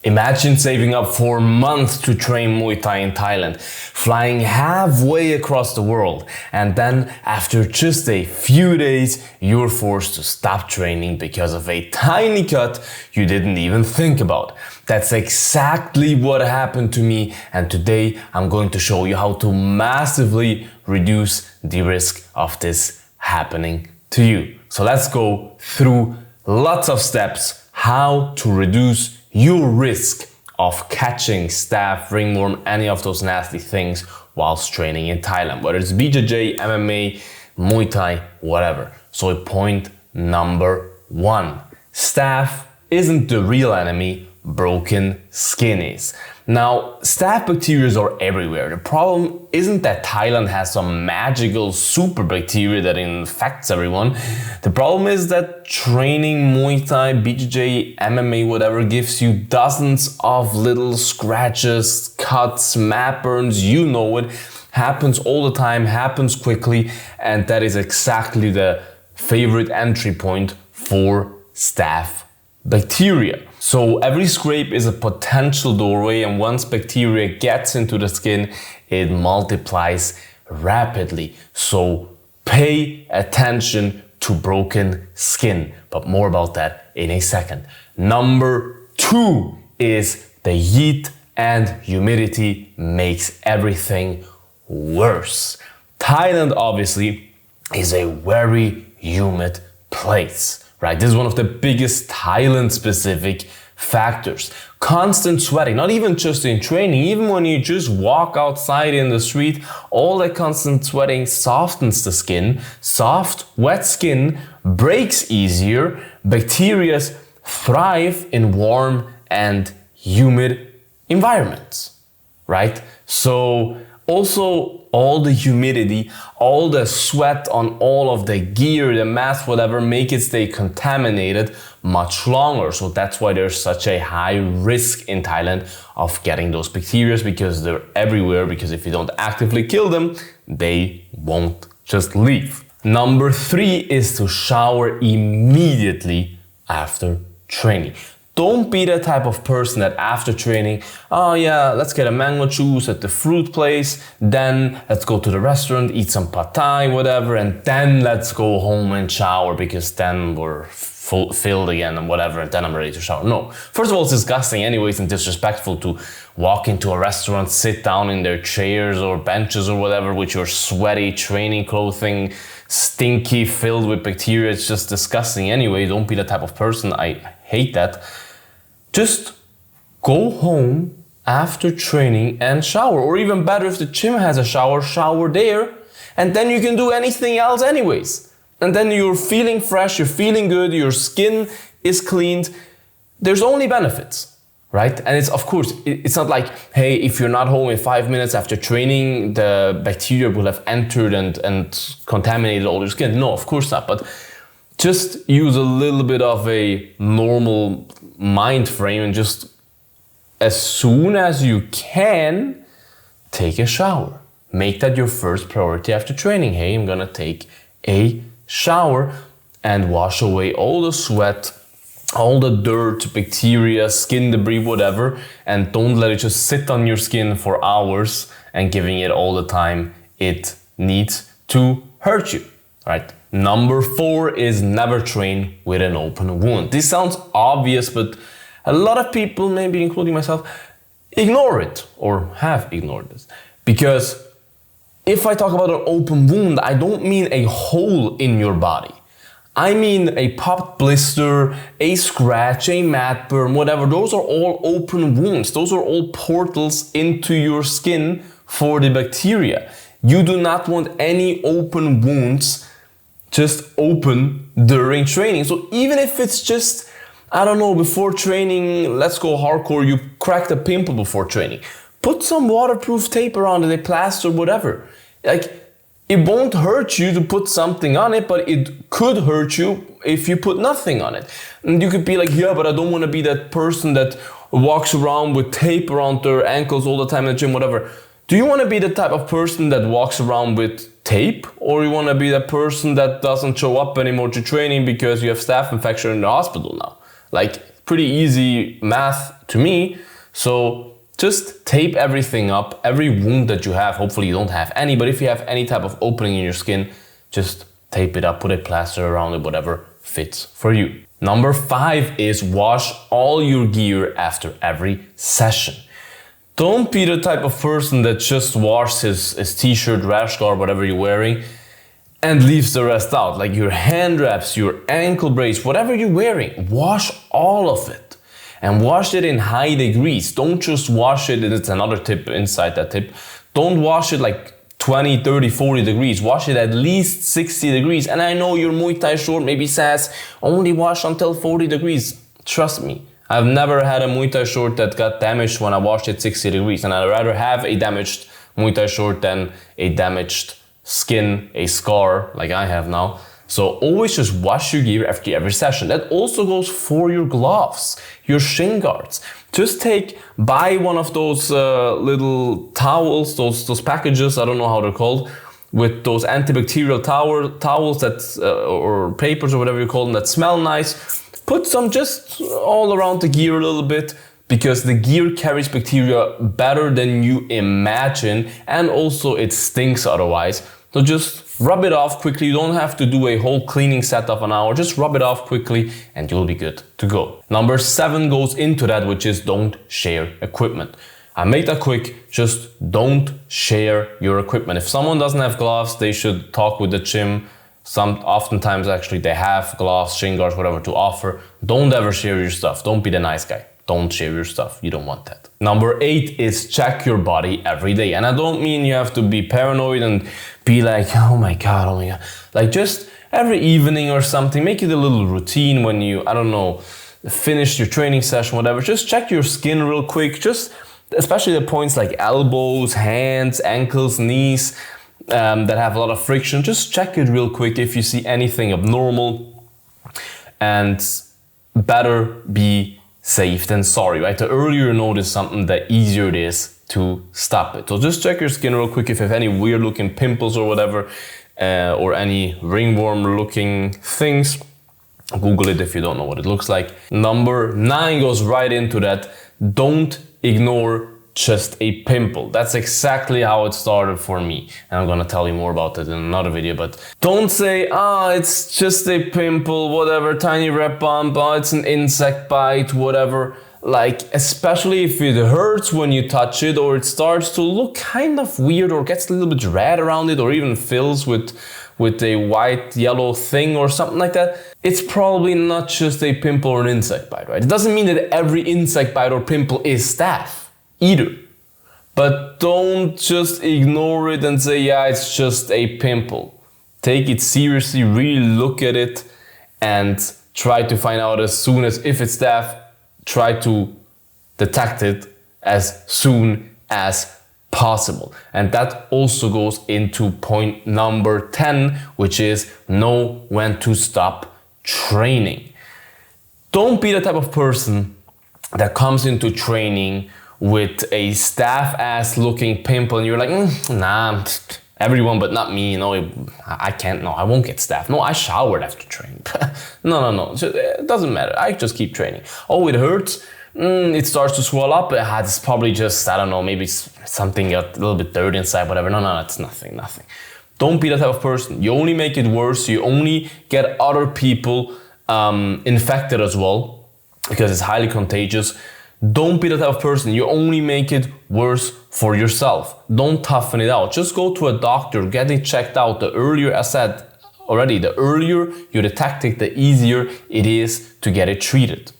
Imagine saving up for months to train Muay Thai in Thailand, flying halfway across the world, and then after just a few days, you're forced to stop training because of a tiny cut you didn't even think about. That's exactly what happened to me, and today I'm going to show you how to massively reduce the risk of this happening to you. So let's go through lots of steps how to reduce your risk of catching staph, ringworm, any of those nasty things whilst training in Thailand, whether it's BJJ, MMA, Muay Thai, whatever. So point number one, staph isn't the real enemy, broken skin is. Now, staph bacteria are everywhere. The problem isn't that Thailand has some magical super bacteria that infects everyone. The problem is that training Muay Thai, BJJ, MMA, whatever, gives you dozens of little scratches, cuts, mat burns, you know it. Happens all the time, happens quickly, and that is exactly the favorite entry point for staph bacteria. So every scrape is a potential doorway, and once bacteria gets into the skin, it multiplies rapidly. So pay attention to broken skin, but more about that in a second. Number two is the heat and humidity makes everything worse. Thailand obviously is a very humid place. Right, this is one of the biggest Thailand-specific factors. Constant sweating, not even just in training, even when you just walk outside in the street, all that constant sweating softens the skin. Soft, wet skin breaks easier. Bacteria thrive in warm and humid environments, right? So also all the humidity, all the sweat on all of the gear, the mask, whatever, make it stay contaminated much longer. So that's why there's such a high risk in Thailand of getting those bacteria, because they're everywhere, because if you don't actively kill them, they won't just leave. Number three is to shower immediately after training. Don't be the type of person that after training, oh yeah, let's get a mango juice at the fruit place, then let's go to the restaurant, eat some pad thai, whatever, and then let's go home and shower because then we're filled again and whatever, and then I'm ready to shower. No. First of all, it's disgusting anyways and disrespectful to walk into a restaurant, sit down in their chairs or benches or whatever with your sweaty training clothing, stinky, filled with bacteria. It's just disgusting anyway. Don't be the type of person. I hate that. Just go home after training and shower, or even better, if the gym has a shower, shower there, and then you can do anything else anyways. And then you're feeling fresh, you're feeling good, your skin is cleaned. There's only benefits, right? And it's, of course, it's not like, hey, if you're not home in 5 minutes after training, the bacteria will have entered and contaminated all your skin. No, of course not. But just use a little bit of a normal mind frame and just as soon as you can, take a shower. Make that your first priority after training. Hey, I'm gonna take a shower and wash away all the sweat, all the dirt, bacteria, skin debris, whatever, and don't let it just sit on your skin for hours and giving it all the time it needs to hurt you, right? Number four is never train with an open wound. This sounds obvious, but a lot of people, maybe including myself, ignore it or have ignored this. Because if I talk about an open wound, I don't mean a hole in your body. I mean a popped blister, a scratch, a mat burn, whatever. Those are all open wounds. Those are all portals into your skin for the bacteria. You do not want any open wounds just open during training. So even if it's just, I don't know, before training, let's go hardcore, you cracked a pimple before training. Put some waterproof tape around it, a plaster, whatever. Like, it won't hurt you to put something on it, but it could hurt you if you put nothing on it. And you could be like, yeah, but I don't want to be that person that walks around with tape around their ankles all the time in the gym, whatever. Do you want to be the type of person that walks around with tape, or you want to be that person that doesn't show up anymore to training because you have staph infection in the hospital now? Like, pretty easy math to me. So just tape everything up, every wound that you have. Hopefully you don't have any, but if you have any type of opening in your skin, just tape it up, put a plaster around it, whatever fits for you. Number 5 is wash all your gear after every session. Don't be the type of person that just washes his t-shirt, rash guard, whatever you're wearing, and leaves the rest out. Like your hand wraps, your ankle brace, whatever you're wearing, wash all of it. And wash it in high degrees. Don't just wash it, and it's another tip inside that tip. Don't wash it like 20, 30, 40 degrees. Wash it at least 60 degrees. And I know your Muay Thai short maybe says only wash until 40 degrees. Trust me, I've never had a Muay Thai short that got damaged when I washed it 60 degrees. And I'd rather have a damaged Muay Thai short than a damaged skin, a scar like I have now. So always just wash your gear after every session. That also goes for your gloves, your shin guards. Just buy one of those little towels, those packages, I don't know how they're called, with those antibacterial towels that, or papers or whatever you call them, that smell nice. Put some just all around the gear a little bit, because the gear carries bacteria better than you imagine, and also it stinks otherwise. So just rub it off quickly. You don't have to do a whole cleaning set of an hour. Just rub it off quickly and you'll be good to go. Number 7 goes into that, which is don't share equipment. I made that quick. Just don't share your equipment. If someone doesn't have gloves, they should talk with the gym. Oftentimes actually they have gloves, shin guards, whatever to offer. Don't ever share your stuff. Don't be the nice guy. Don't share your stuff. You don't want that. Number 8 is check your body every day. And I don't mean you have to be paranoid and be like, oh my God. Like just every evening or something, make it a little routine when you, I don't know, finish your training session, whatever. Just check your skin real quick. Just especially the points like elbows, hands, ankles, knees that have a lot of friction. Just check it real quick if you see anything abnormal, and better be safe than sorry, right? The earlier you notice something, the easier it is to stop it. So just check your skin real quick if you have any weird looking pimples or whatever, or any ringworm looking things. Google it if you don't know what it looks like. Number 9 goes right into that. Don't ignore just a pimple. That's exactly how it started for me. And I'm gonna tell you more about it in another video, but don't say, it's just a pimple, whatever, tiny red bump, it's an insect bite, whatever. Like, especially if it hurts when you touch it, or it starts to look kind of weird, or gets a little bit red around it, or even fills with a white, yellow thing or something like that, it's probably not just a pimple or an insect bite, right? It doesn't mean that every insect bite or pimple is staph either. But don't just ignore it and say, yeah, it's just a pimple. Take it seriously, really look at it, and try to find out as soon as, if it's staph, try to detect it as soon as possible. And that also goes into point number 10, which is know when to stop training. Don't be the type of person that comes into training with a staph ass looking pimple and you're like, nah, everyone but not me, I can't, I won't get staph. No, I showered after training. No, it doesn't matter. I just keep training. Oh, it hurts. It starts to swell up. It's probably just, I don't know, maybe something got a little bit dirty inside, whatever. No, it's nothing. Don't be that type of person. You only make it worse. You only get other people infected as well, because it's highly contagious. Don't be the type of person. You only make it worse for yourself. Don't toughen it out. Just go to a doctor, get it checked out. The earlier, I said already, the earlier you detect it, the easier it is to get it treated.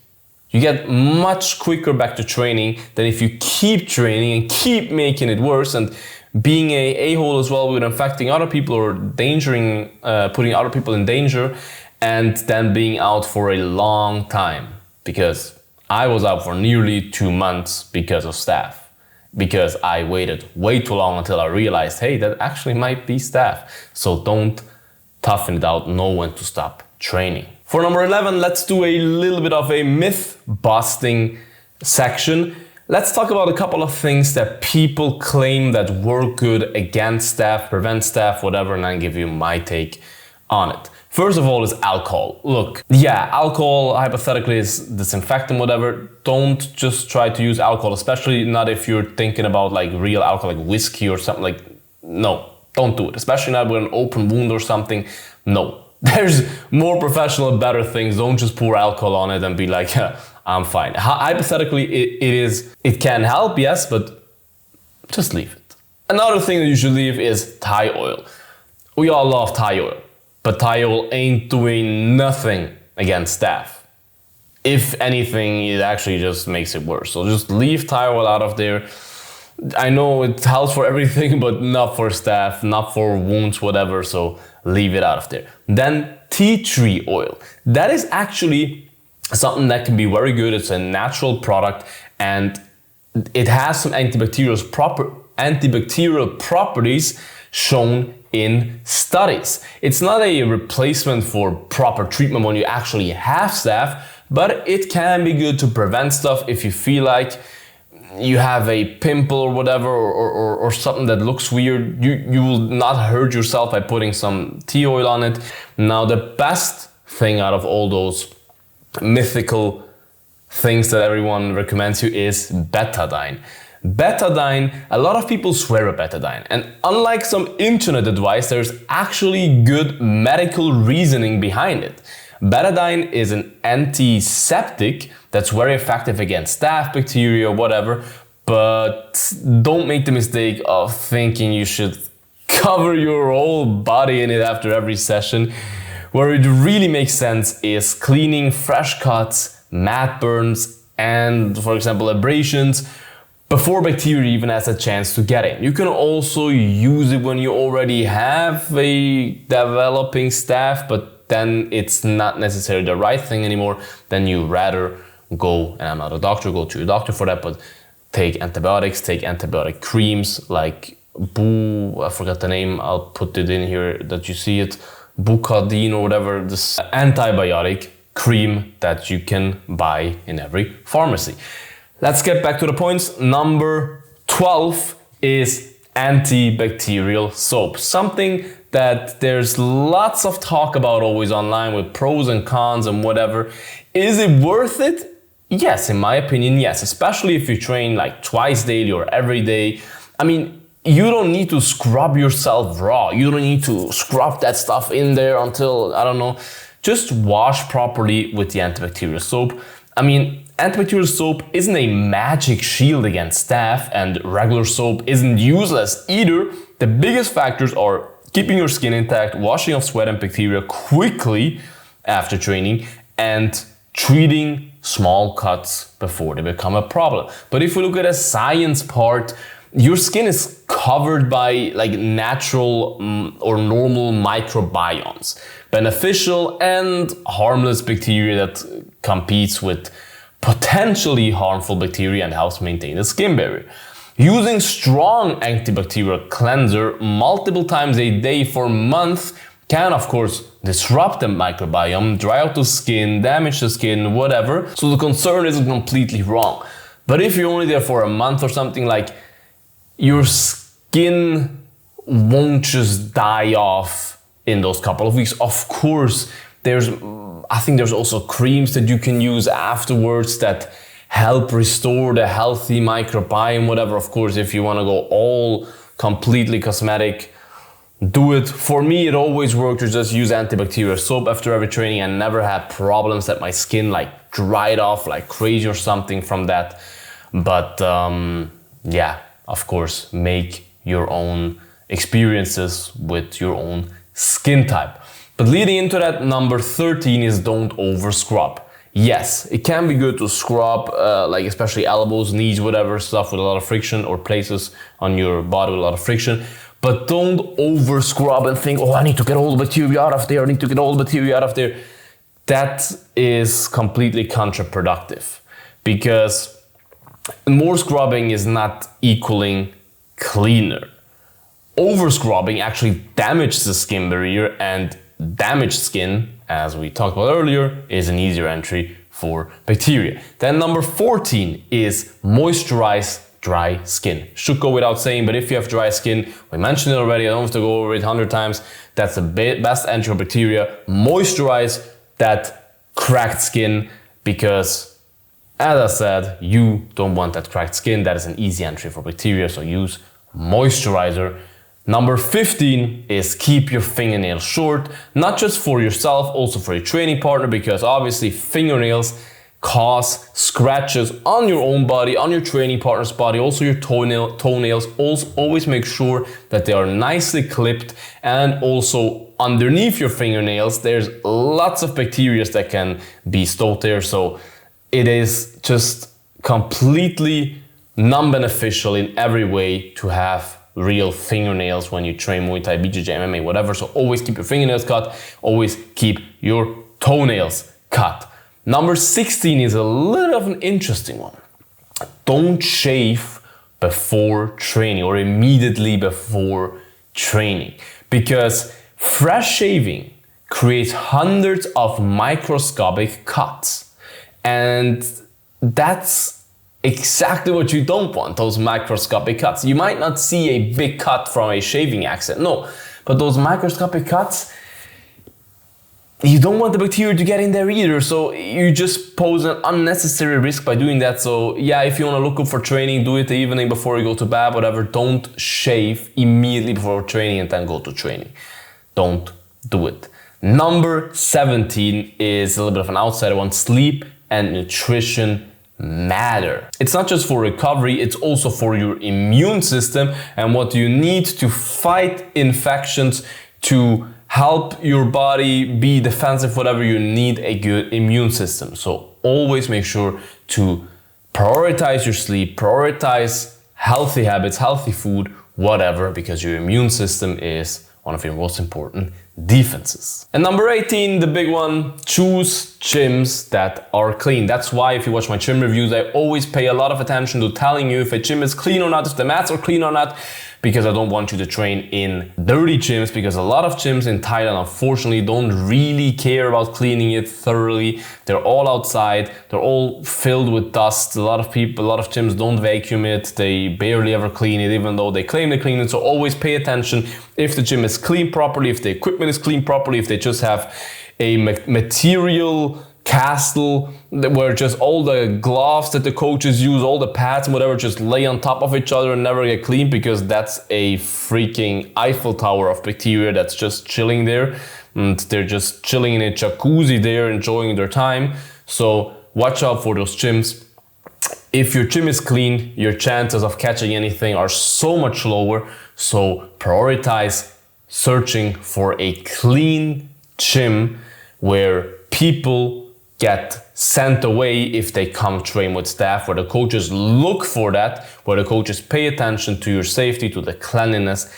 You get much quicker back to training than if you keep training and keep making it worse and being a a-hole as well with infecting other people or putting other people in danger, and then being out for a long time. Because I was out for nearly 2 months because of staph. Because I waited way too long until I realized, hey, that actually might be staph. So don't toughen it out, know when to stop training. For number 11, let's do a little bit of a myth busting section. Let's talk about a couple of things that people claim that work good against staph, prevent staph, whatever, and I'll give you my take on it. First of all is alcohol. Look, yeah, alcohol hypothetically is disinfectant, whatever. Don't just try to use alcohol, especially not if you're thinking about like real alcohol, like whiskey or something like, no, don't do it. Especially not with an open wound or something, no. There's more professional, better things. Don't just pour alcohol on it and be like, yeah, I'm fine. Hypothetically, it can help, yes, but just leave it. Another thing that you should leave is Thai oil. We all love Thai oil. But Thai oil ain't doing nothing against staph. If anything, it actually just makes it worse. So just leave Thai oil out of there. I know it helps for everything, but not for staph, not for wounds, whatever. So leave it out of there. Then tea tree oil. That is actually something that can be very good. It's a natural product and it has some antibacterial properties shown in studies. It's not a replacement for proper treatment when you actually have staph, but it can be good to prevent stuff if you feel like you have a pimple or whatever, or something that looks weird. You will not hurt yourself by putting some tea oil on it. Now, the best thing out of all those mythical things that everyone recommends you is Betadine. Betadine, a lot of people swear at Betadine, and unlike some internet advice, there's actually good medical reasoning behind it. Betadine is an antiseptic that's very effective against staph, bacteria, whatever, but don't make the mistake of thinking you should cover your whole body in it after every session. Where it really makes sense is cleaning fresh cuts, matte burns, and, for example, abrasions, before bacteria even has a chance to get in. You can also use it when you already have a developing staph, but then it's not necessarily the right thing anymore. Then you rather go, and I'm not a doctor, go to your doctor for that, but take antibiotics, take antibiotic creams like I forgot the name, I'll put it in here that you see it, Betadine or whatever, this antibiotic cream that you can buy in every pharmacy. Let's get back to the points. Number 12 is antibacterial soap. Something that there's lots of talk about always online with pros and cons and whatever. Is it worth it? Yes, in my opinion, yes. Especially if you train like twice daily or every day. I mean, you don't need to scrub yourself raw. You don't need to scrub that stuff in there until, I don't know. Just wash properly with the antibacterial soap. I mean, antibacterial soap isn't a magic shield against staph, and regular soap isn't useless either. The biggest factors are keeping your skin intact, washing off sweat and bacteria quickly after training, and treating small cuts before they become a problem. But if we look at a science part, your skin is covered by like natural or normal microbiomes, beneficial and harmless bacteria that competes with potentially harmful bacteria and helps maintain the skin barrier. Using strong antibacterial cleanser multiple times a day for months can of course disrupt the microbiome, dry out the skin, damage the skin, whatever. So the concern isn't completely wrong. But if you're only there for a month or something, like, your skin won't just die off in those couple of weeks. Of course, I think there's also creams that you can use afterwards that help restore the healthy microbiome, whatever. Of course, if you want to go all completely cosmetic, do it. For me, it always worked to just use antibacterial soap after every training and never had problems that my skin like dried off like crazy or something from that. But yeah, of course, make your own experiences with your own skin type. But leading into that, number 13 is don't over scrub. Yes, it can be good to scrub, like especially elbows, knees, whatever stuff with a lot of friction, or places on your body with a lot of friction. But don't over scrub and think, oh, I need to get all the bacteria out of there, I need to get all the bacteria out of there. That is completely counterproductive, because more scrubbing is not equaling cleaner. Over scrubbing actually damages the skin barrier, and damaged skin, as we talked about earlier, is an easier entry for bacteria. Then number 14 is moisturize dry skin. Should go without saying, but if you have dry skin, we mentioned it already, I don't have to go over it 100 times, that's the best antibacterial. Moisturize that cracked skin, because as I said, you don't want that cracked skin. That is an easy entry for bacteria, so use moisturizer. Number 15 is keep your fingernails short, not just for yourself, also for your training partner, because obviously fingernails cause scratches on your own body, on your training partner's body, also your toenails. Also, always make sure that they are nicely clipped, and also underneath your fingernails, there's lots of bacteria that can be stored there. So it is just completely non-beneficial in every way to have real fingernails when you train Muay Thai, BJJ, MMA, whatever. So always keep your fingernails cut, always keep your toenails cut. Number 16 is a little of an interesting one. Don't shave before training or immediately before training, because fresh shaving creates hundreds of microscopic cuts, and that's exactly what you don't want, those microscopic cuts. You might not see a big cut from a shaving accident, no, but those microscopic cuts, you don't want the bacteria to get in there either, so you just pose an unnecessary risk by doing that. So yeah, if you want to look up for training, do it the evening before you go to bed, whatever. Don't shave immediately before training and then go to training. Don't do it. Number 17 is a little bit of an outsider one. Sleep and nutrition matter. It's not just for recovery, it's also for your immune system and what you need to fight infections, to help your body be defensive, whatever. You need a good immune system. So always make sure to prioritize your sleep, prioritize healthy habits, healthy food, whatever, because your immune system is one of your most important defenses. And number 18, the big one, choose gyms that are clean. That's why if you watch my gym reviews, I always pay a lot of attention to telling you if a gym is clean or not, if the mats are clean or not, because I don't want you to train in dirty gyms, because a lot of gyms in Thailand, unfortunately, don't really care about cleaning it thoroughly. They're all outside, they're all filled with dust. A lot of gyms don't vacuum it, they barely ever clean it, even though they claim they clean it. So always pay attention if the gym is clean properly, if the equipment is clean properly, if they just have a material castle where just all the gloves that the coaches use, all the pads and whatever, just lay on top of each other and never get cleaned, because that's a freaking Eiffel Tower of bacteria that's just chilling there, and they're just chilling in a jacuzzi there, enjoying their time. So watch out for those gyms. If your gym is clean, your chances of catching anything are so much lower. So prioritize searching for a clean gym where people get sent away if they come train with staff, where the coaches look for that, where the coaches pay attention to your safety, to the cleanliness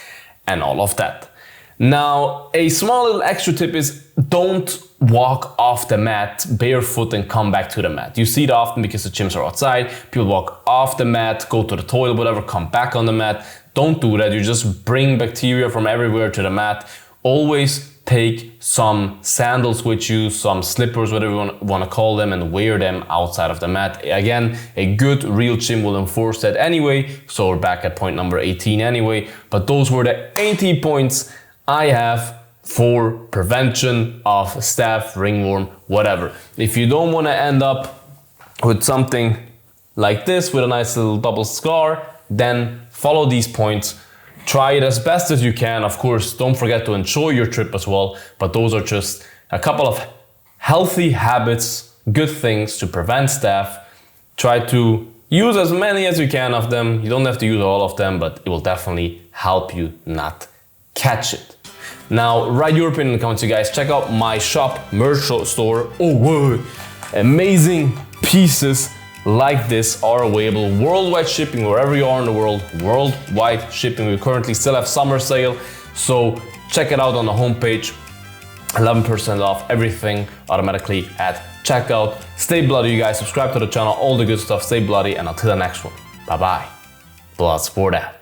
and all of that. Now, a small little extra tip is don't walk off the mat barefoot and come back to the mat. You see it often because the gyms are outside. People walk off the mat, go to the toilet, whatever, come back on the mat. Don't do that. You just bring bacteria from everywhere to the mat. Always take some sandals with you, some slippers, whatever you want to call them, and wear them outside of the mat. Again, a good real gym will enforce that anyway. So we're back at point number 18 anyway. But those were the 18 points I have for prevention of staph, ringworm, whatever. If you don't want to end up with something like this, with a nice little double scar, then follow these points. Try it as best as you can. Of course, don't forget to enjoy your trip as well. But those are just a couple of healthy habits, good things to prevent staph. Try to use as many as you can of them. You don't have to use all of them, but it will definitely help you not catch it. Now, write your opinion in the comments, you guys. Check out my shop, merch store. Oh, whoa. Amazing pieces like this are available. Worldwide shipping, wherever you are in the world, worldwide shipping. We currently still have summer sale, so check it out on the homepage. 11% off everything automatically at checkout. Stay bloody, you guys. Subscribe to the channel, all the good stuff. Stay bloody, and until the next one. Bye-bye. Bloodsport out.